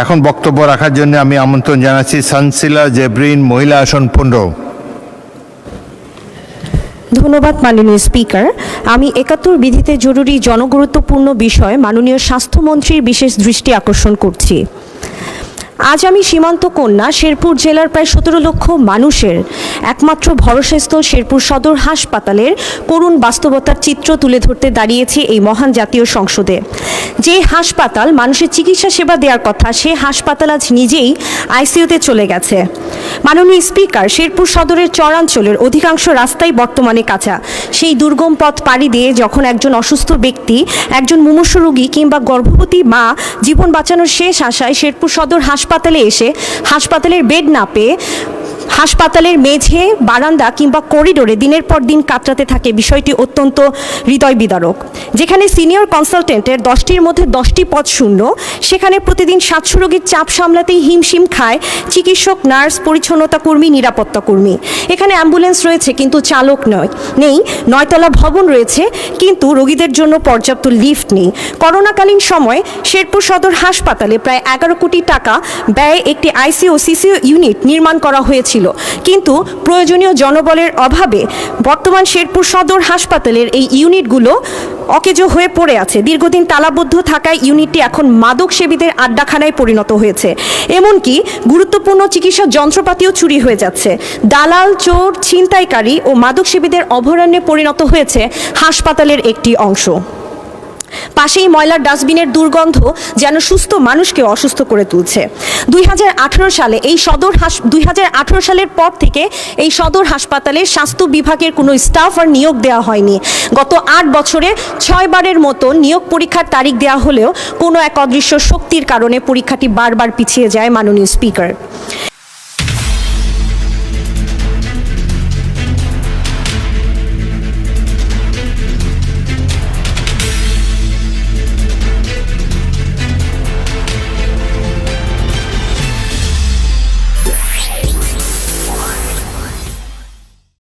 এখন বক্তব্য রাখার জন্য আমি আমন্ত্রণ জানাচ্ছি সানসিলা জেবরিন, মহিলা আসন 15। ধন্যবাদ মাননীয় স্পিকার। আমি ৭১ বিধিতে জরুরি জনগুরুত্বপূর্ণ বিষয় মাননীয় স্বাস্থ্যমন্ত্রীর বিশেষ দৃষ্টি আকর্ষণ করছি। আজ আমি সীমান্ত কন্যা শেরপুর জেলার প্রায় ১৭ লক্ষ মানুষের একমাত্র ভরসাস্থল শেরপুর সদর হাসপাতালের করুণ বাস্তবতার চিত্র তুলে ধরতে দাঁড়িয়েছি এই মহান জাতীয় সংসদে। যে হাসপাতাল মানুষের চিকিৎসা সেবা দেওয়ার কথা, সে হাসপাতাল আজ নিজেই আইসিইউতে চলে গেছে। মাননীয় স্পিকার, শেরপুর সদরের চরাঞ্চলের অধিকাংশ রাস্তাই বর্তমানে কাঁচা। সেই দুর্গম পথ পাড়ি দিয়ে যখন একজন অসুস্থ ব্যক্তি, একজন মুমূর্ষু রোগী কিংবা গর্ভবতী মা জীবন বাঁচানোর শেষ আশায় শেরপুর সদর হাসপাতালে এসে হাসপাতালের বেড না পেয়ে হাসপাতালের মেঝে, বারান্দা কিংবা করিডোরে দিনের পর দিন কাতরাতে থাকে, বিষয়টি অত্যন্ত হৃদয় বিদারক। যেখানে সিনিয়র কনসালটেন্টের 10টির মধ্যে 10টি পদ শূন্য, সেখানে প্রতিদিন 700 রোগীর চাপ সামলাতেই হিমশিম খায় চিকিৎসক, নার্স, পরিচ্ছন্নতা কর্মী, নিরাপত্তা কর্মী। এখানে অ্যাম্বুলেন্স রয়েছে কিন্তু চালক নেই, 9তলা ভবন রয়েছে কিন্তু রোগীদের জন্য পর্যাপ্ত লিফট নেই। করোনাকালীন সময় শেরপুর সদর হাসপাতালে প্রায় 11 কোটি টাকা ব্যয়ে একটি আইসিইউ সিসিইউ ইউনিট নির্মাণ করা হয়েছিল, কিন্তু প্রয়োজনীয় জনবলের অভাবে বর্তমান শেরপুর সদর হাসপাতালের এই ইউনিটগুলো অকেজো হয়ে পড়ে আছে। দীর্ঘদিন তালাবদ্ধ থাকায় ইউনিটটি এখন মাদক সেবীদের আড্ডাখানায় পরিণত হয়েছে। এমনকি গুরুত্বপূর্ণ চিকিৎসা যন্ত্রপাতিও চুরি হয়ে যাচ্ছে। দালাল, চোর, ছিনতাইকারী ও মাদক সেবীদের অভয়ারণ্যে পরিণত হয়েছে হাসপাতালের একটি অংশ। পাশেই ময়লার ডাস্টবিনের দুর্গন্ধ যেন সুস্থ মানুষকে অসুস্থ করে তুলছে। 2018 সালের পর থেকে এই সদর হাসপাতালে স্বাস্থ্য বিভাগের কোনো স্টাফ আর নিয়োগ দেওয়া হয়নি। গত 8 বছরে 6 বারের মতো নিয়োগ পরীক্ষার তারিখ দেওয়া হলেও কোনো এক অদৃশ্য শক্তির কারণে পরীক্ষাটি বারবার পিছিয়ে যায়। মাননীয় স্পিকার,